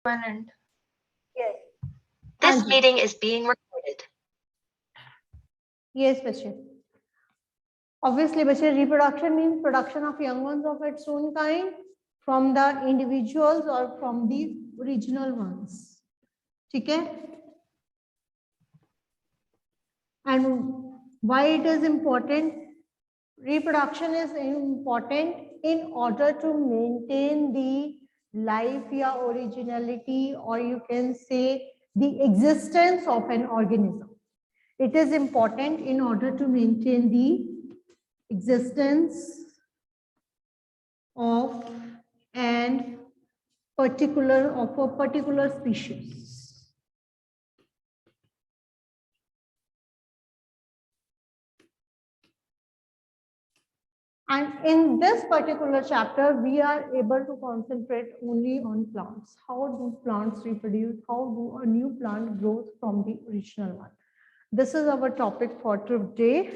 Permanent. Yes. This meeting is being recorded. Yes, बच्चे. Obviously, बच्चे, reproduction means production of young ones of its own kind from the individuals or from the original ones. ठीक है? And why it is important? Reproduction is important in order to maintain the life या originality, or you can say the existence of an organism. It is important in order to maintain the existence of a particular species. And in this particular chapter, we are able to concentrate only on plants. How do plants reproduce? How do a new plant grows from the original one? This is our topic for today.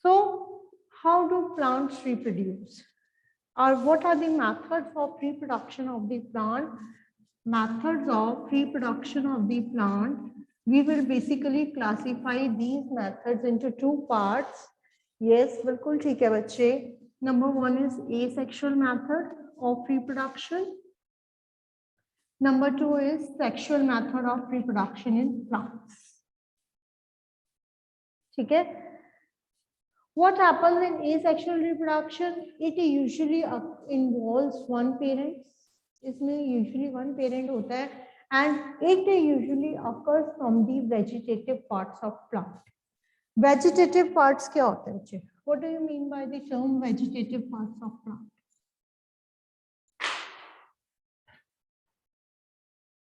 So, how do plants reproduce? Or what are the methods of reproduction of the plant? Methods of reproduction of the plant. We will basically classify these methods into two parts. Yes, बिल्कुल ठीक है बच्चे. Number one is asexual method of reproduction. Number two is sexual method of reproduction in plants. ठीक है? What happens in asexual reproduction? It usually involves one parent. इसमें usually one parent होता है, and it usually occurs from the vegetative parts of plant. Vegetative parts क्या होते हैं बच्चे? What do you mean by the term vegetative parts of plant?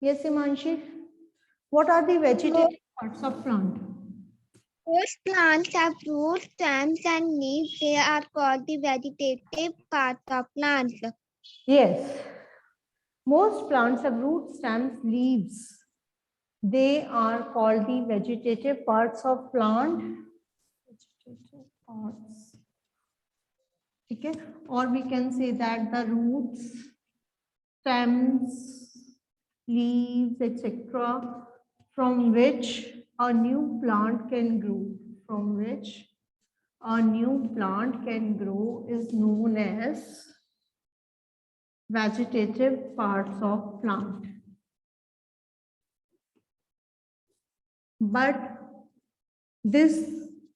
Yes, Imanshi. What are the vegetative parts of plant? Most plants have roots, stems, and leaves. They are called the vegetative parts of plants. Yes. Most plants have roots, stems, leaves. They are called the vegetative parts of plant. Vegetative parts. Okay. Or we can say that the roots, stems, leaves, etc., from which a new plant can grow. From which a new plant can grow is known as vegetative parts of plant. But this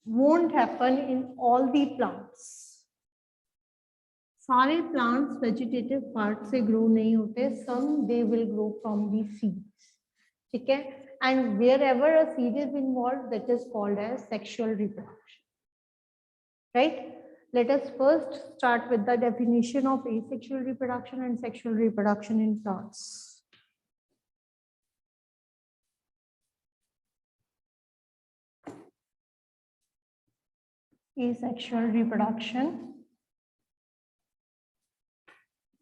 won't happen in all the plants. सारे plants vegetative parts से grow नहीं होते. Some they will grow from the seeds. ठीक है? And wherever a seed is involved, that is called as sexual reproduction. Right? Let us first start with the definition of asexual reproduction and sexual reproduction in plants. Asexual reproduction.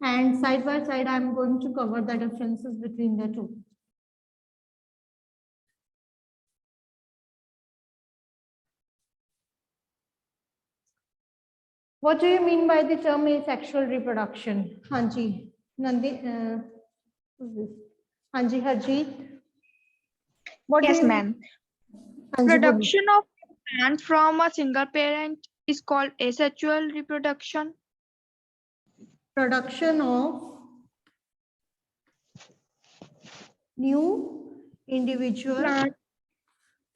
And side by side, I'm going to cover the differences between the two. What do you mean by the term asexual reproduction? Hanji, Nandi, who's this? Hanji, Harjeet. What Yes, do you ma'am. Hanji, Production of plant from a single parent is called asexual reproduction. production of new individual Plant.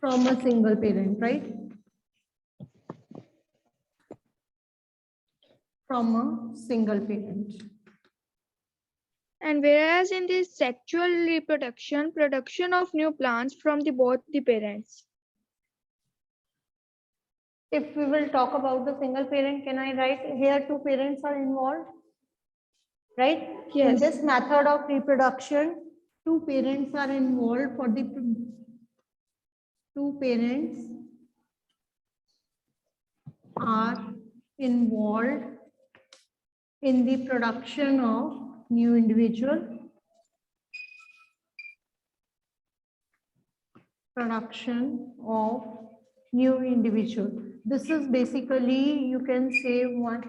from a single parent, right? From a single parent. And whereas in the sexual reproduction, production of new plants from the both the parents. If we will talk about the single parent, can I write here two parents are involved? Right? In Yes. this method of reproduction, two parents are involved for the two parents are involved in the production of new individual. Production of new individual. This is basically, you can say, one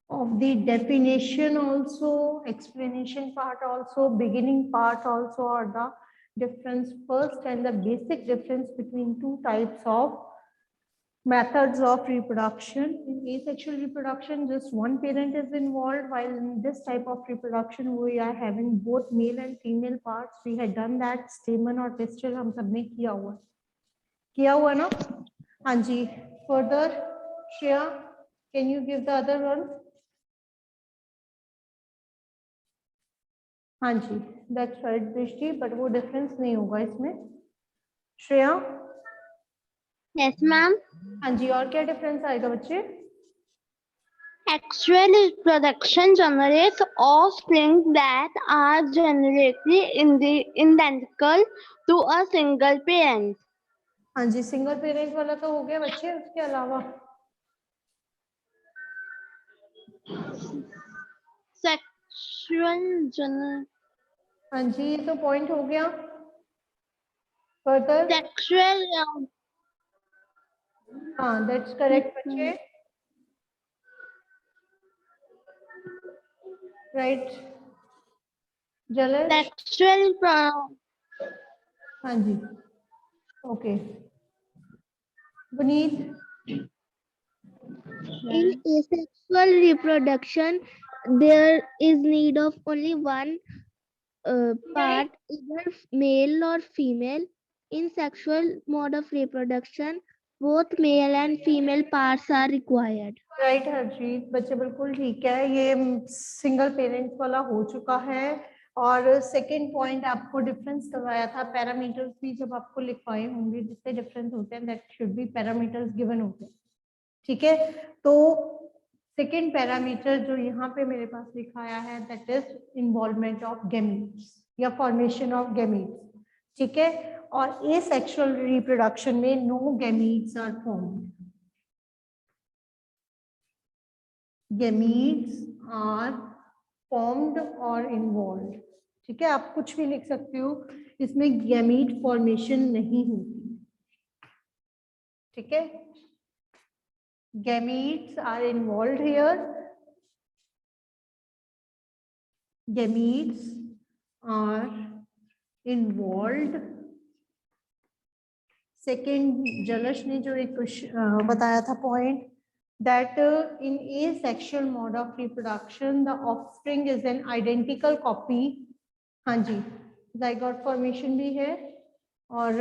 of the definition also, explanation part also, beginning part also are the difference first and the basic difference between two types of methods of reproduction. In asexual reproduction, just one parent is involved, while in this type of reproduction, we are having both male and female parts. We had done that, stamen or pistil हम सबने किया हुआ ना? हाँ जी. Further, Shreya, can you give the other one? हाँ जी, that's right, दृष्टि, but वो difference नहीं होगा इसमें. श्रेया? Yes, ma'am. हाँ जी, और क्या difference आएगा बच्चे? Sexual reproduction generates offspring that are genetically identical to a single parent. हाँ जी, सिंगल पेरेंट वाला तो हो गया बच्चे, उसके अलावा Sexual हाँ जी, ये तो पॉइंट हो गया. फर्दर? sexual हाँ, दैट्स करेक्ट बच्चे. राइट. जलज? sexual हाँ जी. Okay. Puneet? in asexual reproduction there is need of only one part, either male or female. In sexual mode of reproduction both male and female parts are required. Right Harjeet, बच्चे बिल्कुल ठीक है. ये single parent वाला हो चुका है. और सेकंड पॉइंट आपको डिफरेंस करवाया था, पैरामीटर्स भी जब आपको लिखवाए होंगे जिससे डिफरेंस होते हैं, that should be parameters given होते हैं. ठीक है, तो सेकेंड पैरामीटर जो यहाँ पे मेरे पास लिखाया है, that is involvement of gametes या फॉर्मेशन ऑफ गैमीट्स. ठीक है, और एसेक्सुअल रिप्रोडक्शन में no gametes are formed. Gametes are formed और इन्वॉल्व्ड. ठीक है, आप कुछ भी लिख सकते हो, इसमें गैमीट फॉर्मेशन नहीं होती. ठीक है, gametes are involved here. Gametes are involved. Second, जलश ने जो एक बताया था point, that in asexual mode of reproduction the offspring is an identical copy. हाँ जी, zygote formation भी है और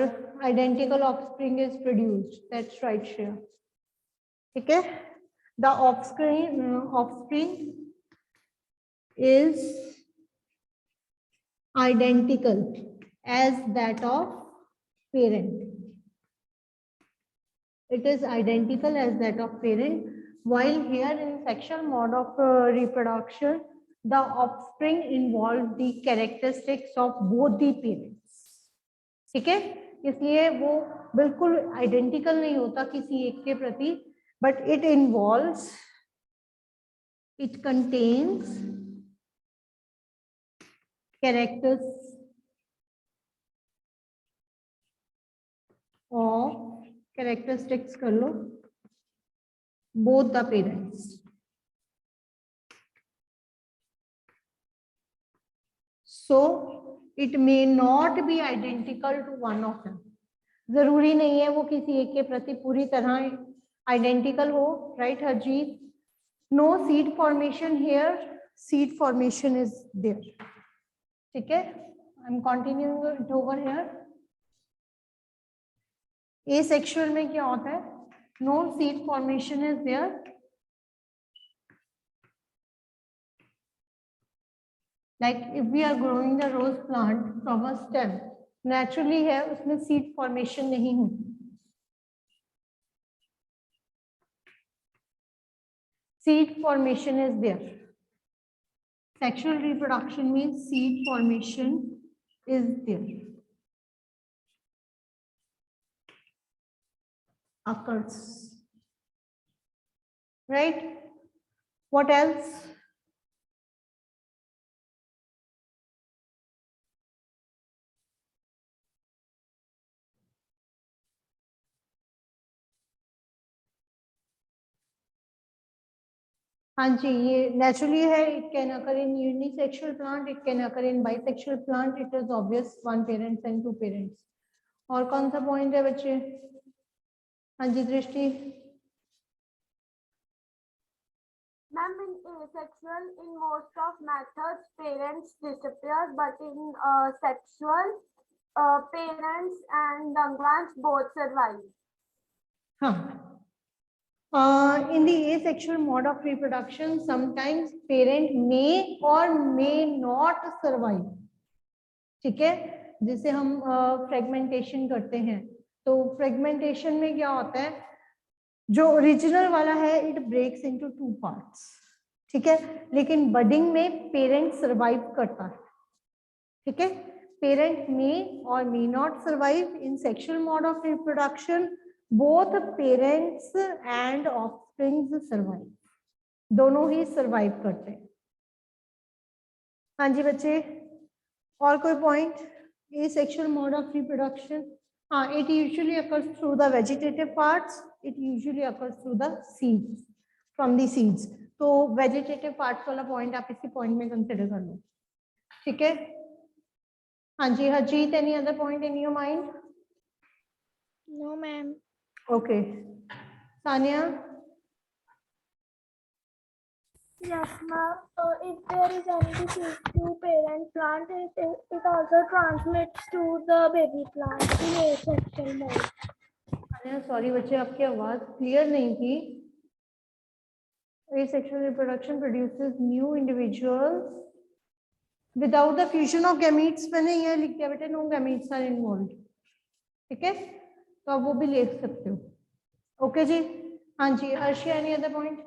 identical offspring is produced. That's right, Shreya. ठीक है, the offspring is identical as that of parent. It is identical as that of parent, while here in sexual mode of reproduction the offspring involve the characteristics of both the parents. ठीक है, इसलिए वो बिल्कुल identical नहीं होता किसी एक के प्रति, but it involves, it contains characters of characteristics कर लो both the parents. So it may not be identical to one of them. जरूरी नहीं है वो किसी एक के प्रति पूरी तरह identical हो. Right, Harjeet? No seed formation here. Seed formation is there. ठीक है, I'm continuing it over here. Asexual में क्या होता है? No seed formation is there. Like if we are growing the rose plant from a stem, naturally है उसमें seed formation नहीं होती. Seed formation is there. Sexual reproduction means seed formation is there. Occurs. Right? What else? हाँ जी, ये naturally है. It can occur in unisexual plant, it can occur in bisexual plant. It is obvious one parents and two parents. और कौन सा point है बच्चे? हाँ जी दृष्टि. Ma'am, in asexual, in most of methods, parents disappear, but in sexual, parents and young ones both survive. हाँ. In the asexual mode of reproduction, sometimes parent may or may not survive. ठीक है, जिसे हम fragmentation करते हैं. तो fragmentation में क्या होता है, जो ओरिजिनल वाला है इट ब्रेक्स इनटू 2 पार्ट्स. ठीक है, लेकिन बडिंग में पेरेंट सरवाइव करता है. ठीक है, पेरेंट में और may not survive. In sexual mode of reproduction both parents and offsprings survive. दोनों ही सरवाइव करते हैं. हाँ जी बच्चे, और कोई point? Asexual mode of reproduction. It usually occurs through the vegetative parts. It usually occurs through the seeds, from the seeds. तो vegetative parts वाला point आप इसी point में consider कर लो. ठीक है. हाँ जी Harjeet, any other point in your mind? No, ma'am. Okay. Sania. Yes, ma'am. If there is any disease to parent plant, it also transmits to the baby plant in asexual mode. Sania, sorry बच्चे, आपकी आवाज clear नहीं थी. Asexual reproduction produces new individuals without the fusion of gametes. मैंने ये लिख दिया बेटा, no gametes are involved. ठीक है, तो आप वो भी लिख सकते हो. ओके जी. हाँ जी Arshia, any other point?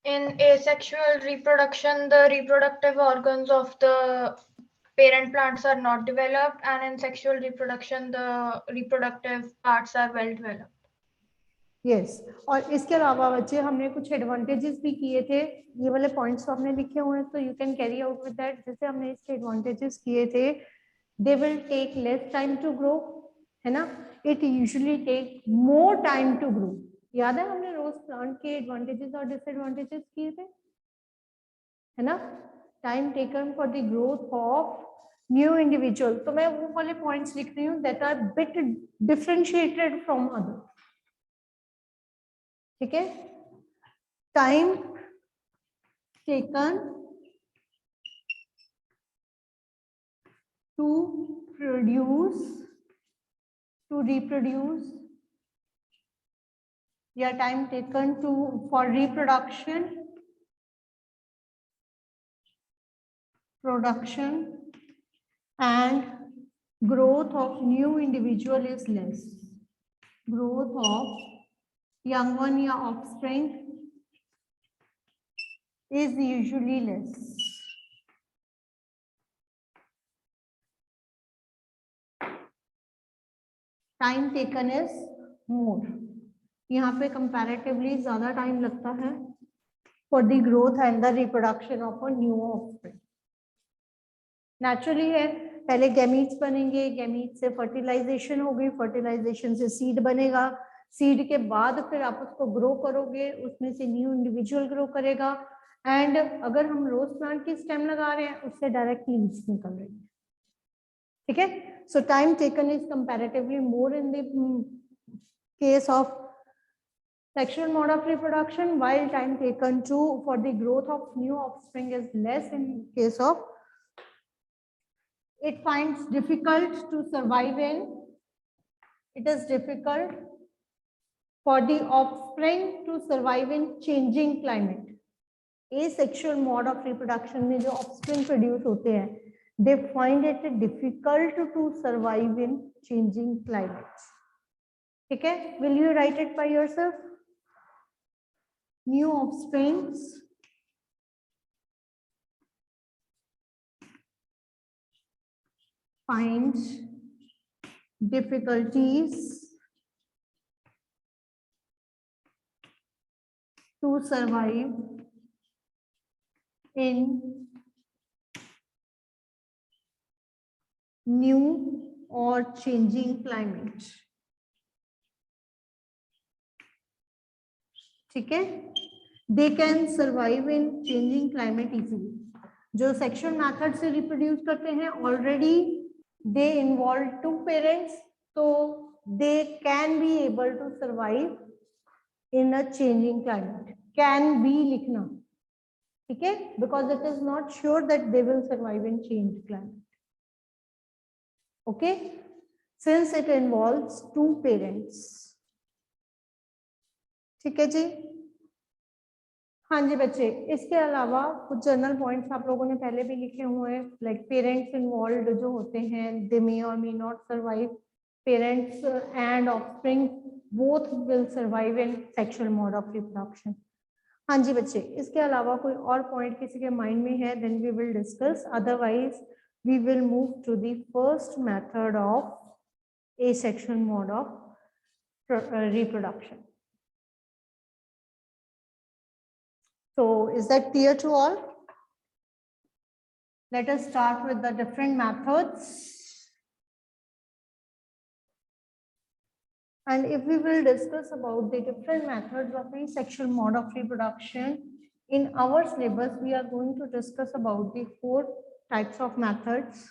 In asexual reproduction, the reproductive organs of the parent plants are not developed, and in sexual reproduction, the reproductive parts are well developed. Yes. और इसके अलावा बच्चे हमने कुछ एडवांटेजेस भी किए थे. ये वाले पॉइंट्स तो आपने लिखे हुए हैं, तो you can carry out with that. जैसे हमने इसके एडवांटेजेस किए थे, they will take less time to grow, है ना. It usually take more time to grow. याद है हमने रोज प्लांट के एडवांटेजेस और डिसएडवांटेजेस किए थे, है ना. Time taken for the growth of new individual. तो मैं वो वाले पॉइंट्स लिख रही हूँ that are bit differentiated from other. ठीक है. Time taken to produce, to reproduce, या time taken to for reproduction, production and growth of new individual is less. Growth of young one या offspring is usually less. Time taken is more. यहाँ पे comparatively ज़्यादा time लगता है for the growth and the reproduction of a new offspring. Naturally है, पहले gametes बनेंगे, gametes से fertilization होगी, fertilization से seed बनेगा, सीड के बाद फिर आप उसको ग्रो करोगे, उसमें से न्यू इंडिविजुअल ग्रो करेगा. एंड अगर हम रोज प्लांट की स्टेम लगा रहे हैं, उससे डायरेक्ट लीव्स निकल रही है. ठीक है. So time taken is comparatively more in the case of sexual mode of reproduction, while time taken to for the growth of new offspring is less in case of it finds difficult to survive in. It is difficult for the offspring to survive in changing climate. Asexual mode of reproduction में जो offspring produce होते हैं, they find it difficult to survive in changing climates. ठीक है. Will you write it by yourself? New offsprings find difficulties to survive in new or changing climate. ठीक है, they can survive in changing climate easily. जो sexual method से reproduce करते हैं already they involve 2 parents, तो they can be able to survive in a changing climate. Can be लिखना, ठीक है, because it is not sure that they will survive in change climate. Okay, since it involves 2 parents. ठीक है जी, हाँ जी बच्चे, इसके अलावा कुछ जनरल पॉइंट्स आप लोगों ने पहले भी लिखे हुए हैं, लाइक पेरेंट्स इन्वॉल्व जो होते हैं, दे मे और may not survive, parents and offspring both will survive in sexual mode of reproduction. हाँ जी बच्चे, इसके अलावा कोई और पॉइंट किसी के माइंड में है, then we will discuss, otherwise we will move to the first method of asexual mode of reproduction. So is that clear to all? Let us start with the different methods. And if we will discuss about the different methods of asexual mode of reproduction, in our syllabus, we are going to discuss about the 4 types of methods.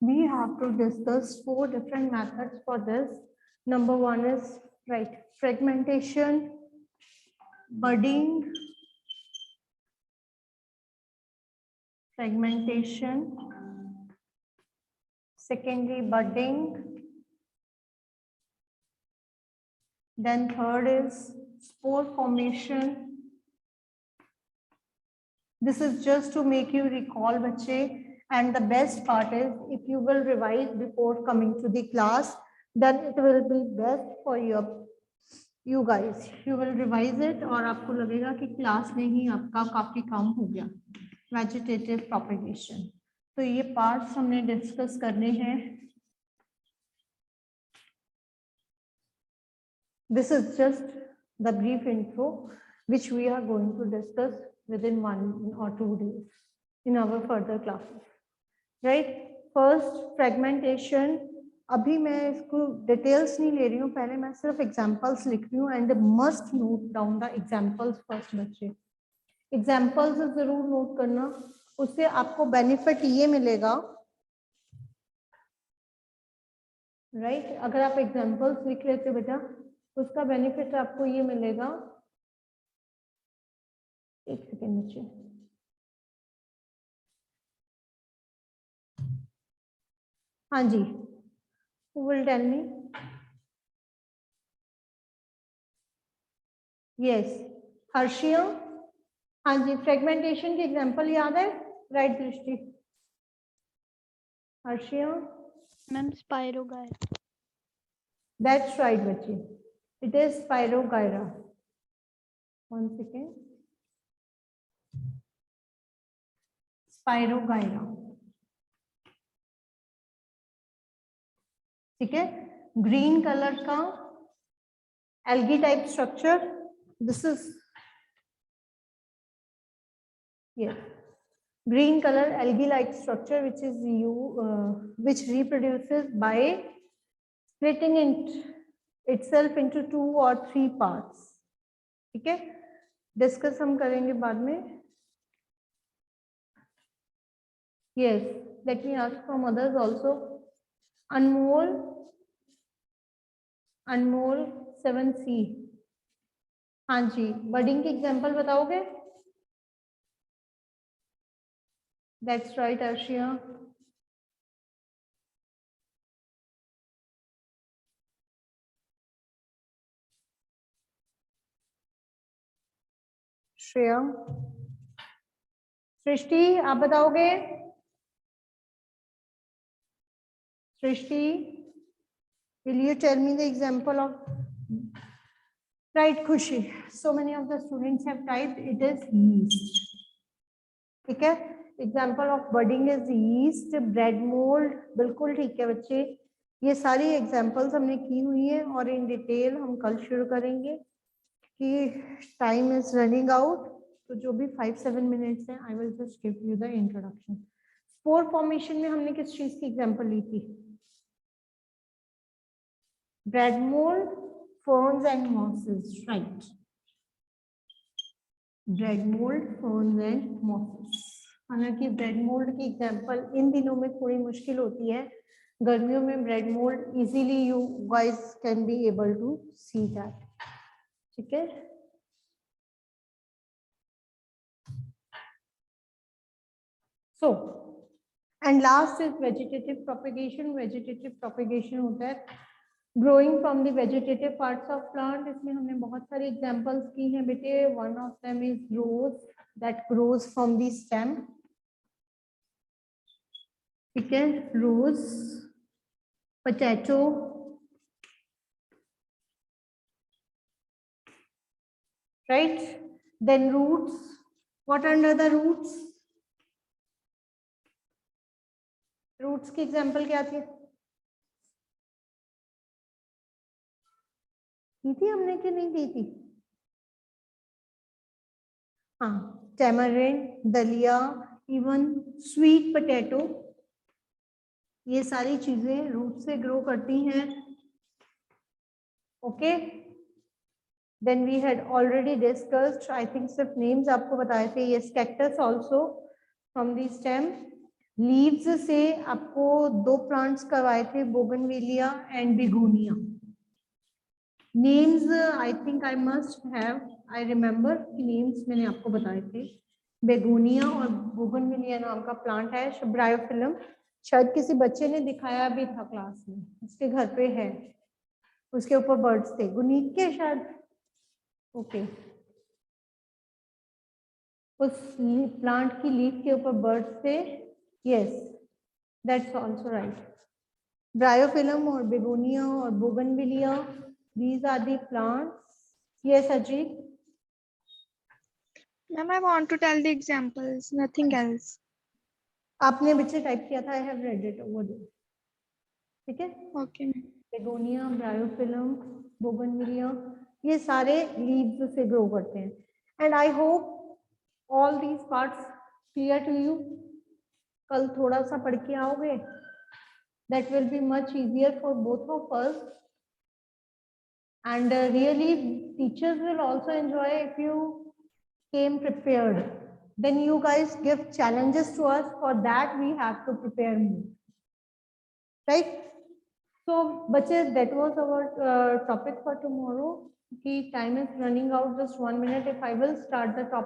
We have to discuss 4 different methods for this. Number 1 is fragmentation, budding, secondly budding, then third is spore formation. This is just to make you recall, bache, and the best part is if you will revise before coming to the class, then it will be best for you guys. You will revise it और आपको लगेगा कि class में ही आपका काफी काम हो गया। वेजिटेटिव प्रोपेगेशन, तो ये पार्ट्स हमने डिस्कस करने हैं। This is just the brief intro which we are going to discuss within 1 or 2 days in our further classes. Right? First, fragmentation. अभी मैं इसको डिटेल्स नहीं ले रही हूँ, पहले मैं सिर्फ एग्जांपल्स लिख रही हूँ and must note down the examples first बच्चे। एग्जांपल्स जरूर नोट करना, उससे आपको बेनिफिट ये मिलेगा, राइट? अगर आप एग्जांपल्स लिख लेते बेटा, उसका बेनिफिट आपको ये मिलेगा। एक सेकेंड बच्चे, हाँ जी, who will tell me? Yes, हर्षिया, हाँ जी, फ्रेगमेंटेशन की एग्जांपल याद है? राइट दृष्टि, हर्षिया मैम स्पाइरोगायरा। That's right बच्चे, it is Spirogyra. 1 second, Spirogyra, ठीक है, ग्रीन कलर का algae type structure, this is green color algae like structure which is which reproduces by splitting itself into 2 or 3 parts. ठीक है, discuss हम करेंगे बाद में। Yes, let me ask from others also. Anmol 7C, हाँ जी, budding की example बताओगे? That's right, Arshia. Shreya, सृष्टि आप बताओगे? सृष्टि, will you tell me the example of? Right, Khushi. So many of the students have typed it is yeast. ठीक है, example of budding is yeast, bread mould, बिल्कुल ठीक है बच्चे, ये सारी एग्जाम्पल्स हमने की हुई है और इन डिटेल हम कल शुरू करेंगे। कि टाइम इज रनिंग आउट, तो जो भी 5-7 मिनट्स हैं I will just give you the introduction. Spore formation में हमने किस चीज की एग्जांपल ली थी? Bread mould, ferns and mosses, right? Bread mould, ferns and mosses। हालांकि ब्रेड मोल्ड की एग्जांपल इन दिनों में थोड़ी मुश्किल होती है, गर्मियों में bread mould easily you guys can be able to see that, ठीक है। So and last is vegetative propagation. Vegetative propagation होता है growing from the vegetative parts of plant. इसमें हमने बहुत सारी एग्जांपल्स की हैं बेटे। One of them is rose that grows from the stem, ठीक है, rose, potato, right? Then roots. What under the roots? Roots की एग्जांपल क्या थी? की थी हमने कि नहीं की थी? हाँ, टैमरिंड, दलिया, इवन स्वीट पोटैटो, ये सारी चीजें रूट से ग्रो करती हैं। Okay, then we had already discussed, I think सिर्फ नेम्स आपको बताए थे, ये cactus also from the stem. Leaves से आपको 2 प्लांट्स करवाए थे, bougainvillea and begonia. Names I think I must have, I remember names मैंने आपको बताए थे। बेगोनिया और बोगनवेलिया नाम का प्लांट है, ब्रायोफिलम, शायद किसी बच्चे ने दिखाया भी था क्लास में, उसके घर पे है, उसके ऊपर बर्ड्स थे, गुनीत के शायद। ओके, उस प्लांट की लीफ के ऊपर बर्ड्स थे, yes that's also right. Bryophyllum और बेगोनिया और bougainvillea, these are the plants. Yes, Ajit. Ma'am, I want to tell the examples, nothing else. आपने बच्चे टाइप किया था, I have read it over there. ठीक है? Okay, ma'am. Begonia, bryophyllum, bougainvillea, ये सारे लीव्स से ग्रो करते हैं। And I hope all these parts clear to you. कल थोड़ा सा पढ़ के आओगे? That will be much easier for both of us. And really, teachers will also enjoy if you came prepared. Then you guys give challenges to us. For that, we have to prepare more. Right? So, bachas, that was our topic for tomorrow. The time is running out, just 1 minute. If I will start the topic.